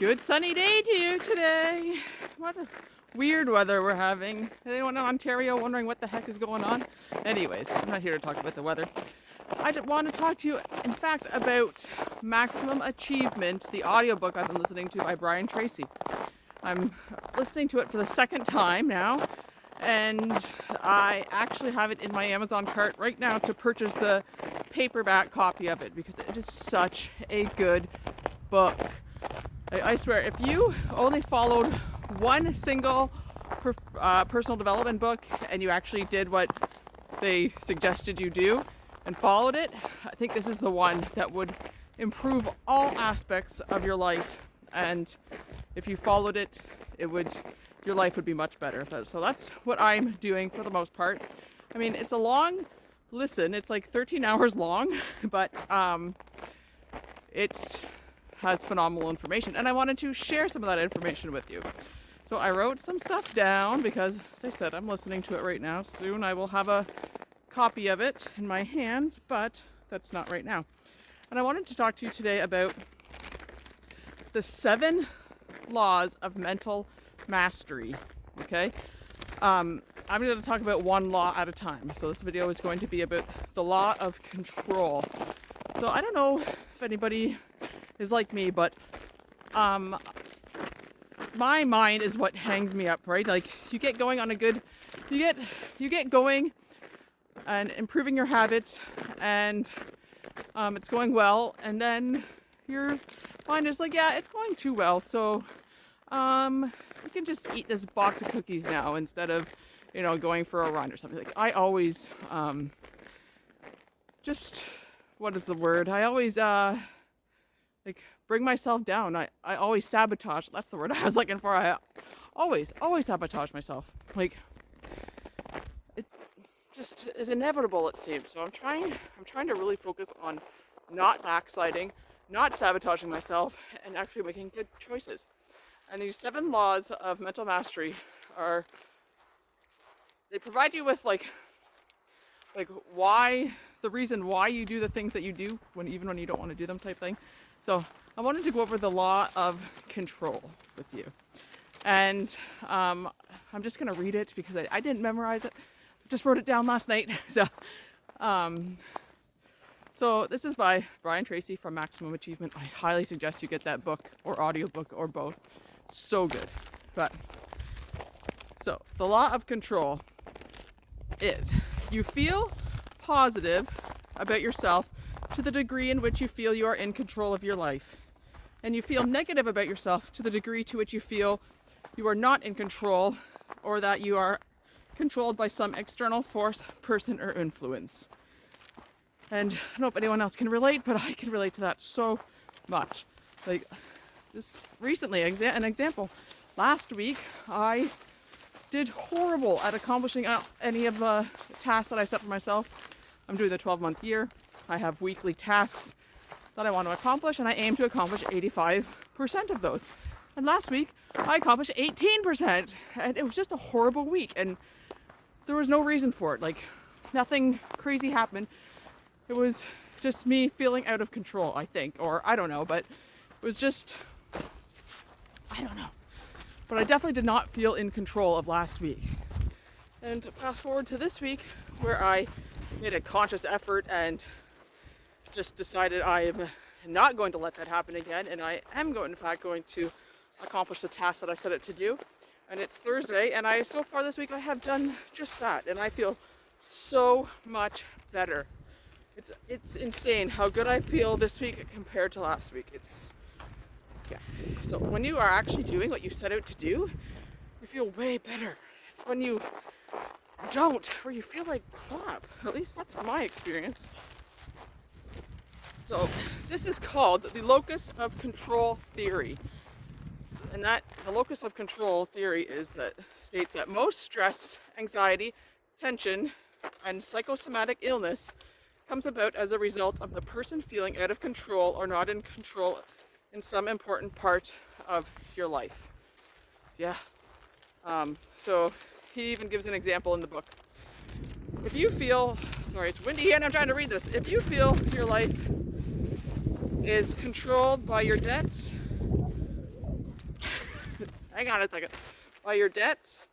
Good sunny day to you today. What a weird weather we're having. Anyone in Ontario wondering what the heck is going on? Anyways, I'm not here to talk about the weather. I want to talk to you, in fact, about Maximum Achievement, the audiobook I've been listening to by Tracy. I'm listening to it for the second time now, and I actually have it in my Amazon cart right now to purchase the paperback copy of it because it is such a good book. I swear, if you only followed one single personal development book and you actually did what they suggested you do and followed it, I think this is the one that would improve all aspects of your life. And if you followed it, your life would be much better. So that's what I'm doing for the most part. I mean, it's a long listen. It's like 13 hours long, but it has phenomenal information. And I wanted to share some of that information with you. So I wrote some stuff down because, as I said, I'm listening to it right now. Soon I will have a copy of it in my hands, but that's not right now. And I wanted to talk to you today about the 7 laws of mental mastery. Okay? I'm going to talk about one law at a time. So this video is going to be about the law of control. So I don't know if anybody is like me, but my mind is what hangs me up, right? Like you get going on you get going and improving your habits, and it's going well, and then your mind is like, yeah, it's going too well, so you can just eat this box of cookies now instead of, going for a run or something. Like I always what is the word? I always bring myself down. I always sabotage. That's the word I was looking for. I always sabotage myself. Like it just is inevitable, it seems. So I'm trying to really focus on not backsliding, not sabotaging myself, and actually making good choices. And these 7 laws of mental mastery they provide you with like why, the reason why you do the things that you do even when you don't want to do them type thing. So I wanted to go over the law of control with you. And I'm just going to read it because I didn't memorize it. I just wrote it down last night. So this is by Tracy from Maximum Achievement. I highly suggest you get that book or audiobook or both. So good. So the law of control is you feel positive about yourself to the degree in which you feel you are in control of your life. And you feel negative about yourself to the degree to which you feel you are not in control, or that you are controlled by some external force, person, or influence. And I don't know if anyone else can relate, but I can relate to that so much. Like this recently, an example. Last week, I did horrible at accomplishing any of the tasks that I set for myself. I'm doing the 12-month year. I have weekly tasks that I want to accomplish, and I aim to accomplish 85% of those. And last week, I accomplished 18%, and it was just a horrible week, and there was no reason for it. Like, nothing crazy happened. It was just me feeling out of control, I think, or I don't know, but it was just, I don't know. But I definitely did not feel in control of last week. And fast forward to this week, where I made a conscious effort and just decided I am not going to let that happen again, and I am going to accomplish the task that I set it to do. And it's Thursday, and so far this week I have done just that, and I feel so much better. It's insane how good I feel this week compared to last week. So when you are actually doing what you set out to do, you feel way better. It's when you don't, or you feel like crap. At least that's my experience. So this is called the Locus of Control theory. And the locus of control theory states that most stress, anxiety, tension, and psychosomatic illness comes about as a result of the person feeling out of control or not in control in some important part of your life. Yeah. So he even gives an example in the book. If you feel, sorry, it's windy here and I'm trying to read this. If you feel your life is controlled by your debts, hang on a second, by your debts,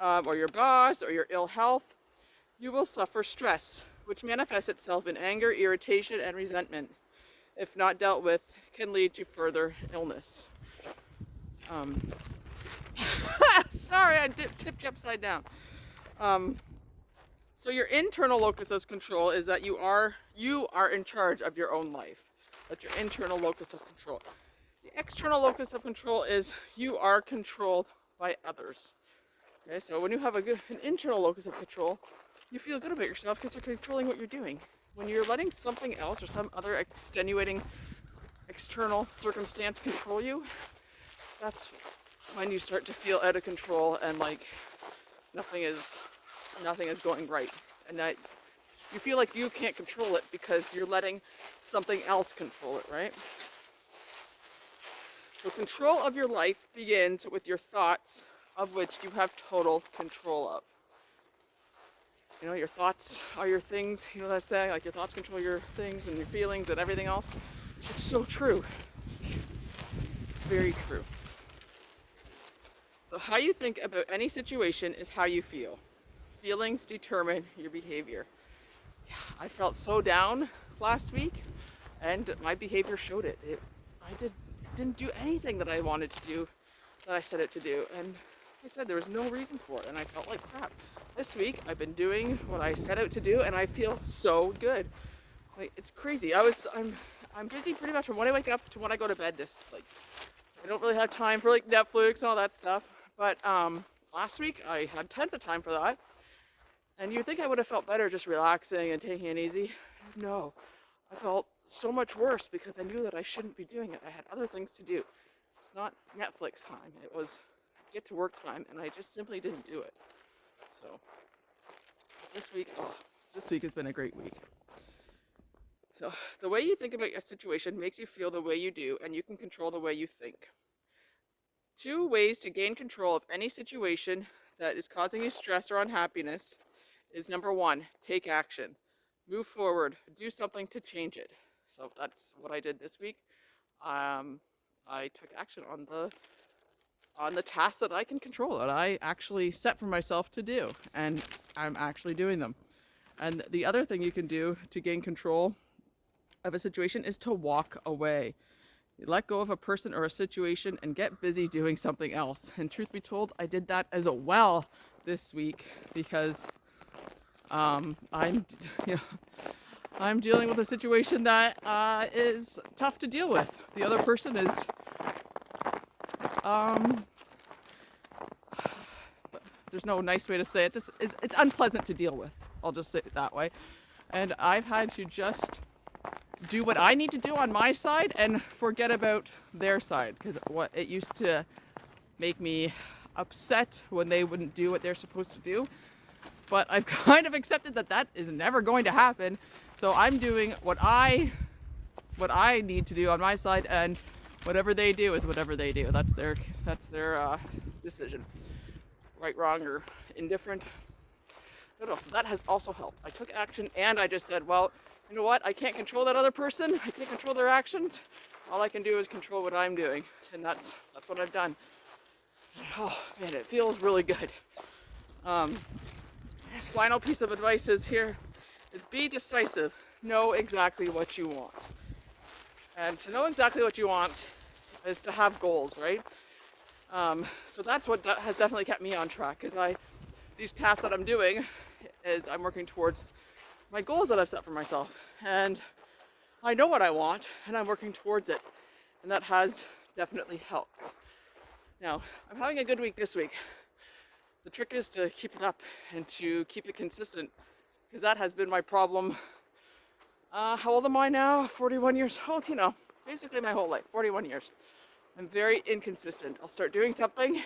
or your boss, or your ill health, you will suffer stress, which manifests itself in anger, irritation, and resentment. If not dealt with, can lead to further illness. Sorry, I tipped you upside down. So your internal locus of control is that you are in charge of your own life. That's your internal locus of control. The external locus of control is you are controlled by others. Okay, so when you have an internal locus of control, you feel good about yourself because you're controlling what you're doing. When you're letting something else or some other extenuating external circumstance control you, that's when you start to feel out of control and like nothing is going right, and that you feel like you can't control it because you're letting something else control it, right? So control of your life begins with your thoughts, of which you have total control of. You know, your thoughts are your things. You know that saying, like your thoughts control your things and your feelings and everything else? It's so true. It's very true. So how you think about any situation is how you feel. Feelings determine your behavior. I felt so down last week, and my behavior showed it. I didn't do anything that I wanted to do, that I set it to do, and I said there was no reason for it, and I felt like crap. This week, I've been doing what I set out to do, and I feel so good. Like, it's crazy. I'm busy pretty much from when I wake up to when I go to bed. I don't really have time for like Netflix and all that stuff. But last week, I had tons of time for that. And you'd think I would have felt better just relaxing and taking it easy. No, I felt so much worse because I knew that I shouldn't be doing it. I had other things to do. It's not Netflix time. It was get to work time, and I just simply didn't do it. So this week has been a great week. So the way you think about your situation makes you feel the way you do, and you can control the way you think. 2 ways to gain control of any situation that is causing you stress or unhappiness is number 1, take action. Move forward, do something to change it. So that's what I did this week. I took action on the tasks that I can control, that I actually set for myself to do, and I'm actually doing them. And the other thing you can do to gain control of a situation is to walk away. You let go of a person or a situation and get busy doing something else. And truth be told, I did that as well this week because I'm dealing with a situation that is tough to deal with. The other person is there's no nice way to say it. It's unpleasant to deal with. I'll just say it that way. And I've had to just do what I need to do on my side and forget about their side, because what it used to make me upset when they wouldn't do what they're supposed to do. But I've kind of accepted that is never going to happen. So I'm doing what I need to do on my side, and whatever they do is whatever they do. That's their decision, right, wrong, or indifferent. So that has also helped. I took action, and I just said, well, you know what? I can't control that other person. I can't control their actions. All I can do is control what I'm doing, and that's what I've done. Oh man, it feels really good. This final piece of advice is be decisive. Know exactly what you want. And to know exactly what you want is to have goals, right? So that's what has definitely kept me on track, because these tasks that I'm doing is I'm working towards my goals that I've set for myself. And I know what I want, and I'm working towards it. And that has definitely helped. Now, I'm having a good week this week. The trick is to keep it up and to keep it consistent, because that has been my problem. How old am I now? 41 years old, basically my whole life, 41 years. I'm very inconsistent. I'll start doing something,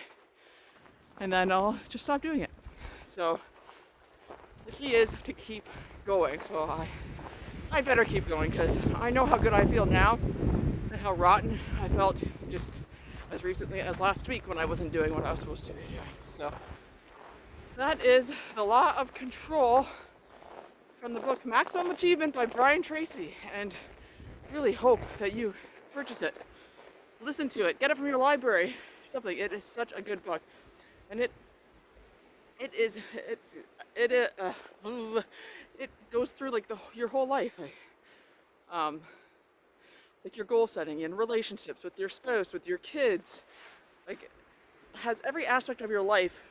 and then I'll just stop doing it. So the key is to keep going. So I better keep going, because I know how good I feel now and how rotten I felt just as recently as last week when I wasn't doing what I was supposed to be doing. So that is The Law of Control from the book Maximum Achievement by Tracy, and really hope that you purchase it. listen to it, get it from your library, something. It is such a good book, and it goes through like your whole life, like your goal setting and relationships with your spouse, with your kids, like has every aspect of your life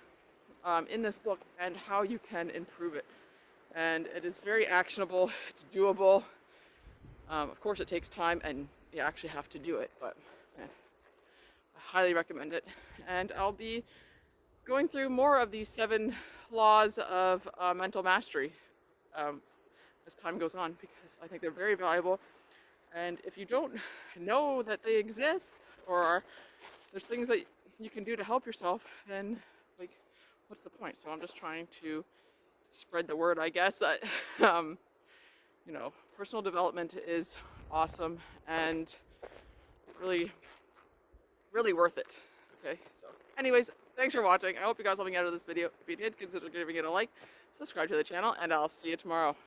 in this book and how you can improve it. And it is very actionable. It's doable. Of course, it takes time, and you actually have to do it. But man, I highly recommend it. And I'll be going through more of these 7 laws of mental mastery as time goes on, because I think they're very valuable. And if you don't know that they exist, or there's things that you can do to help yourself, then like, what's the point? So I'm just trying to spread the word, I guess. You know, personal development is awesome and really, really worth it. Okay, so anyways, thanks for watching. I hope you got something out of this video. If you did, consider giving it a like, subscribe to the channel, and I'll see you tomorrow.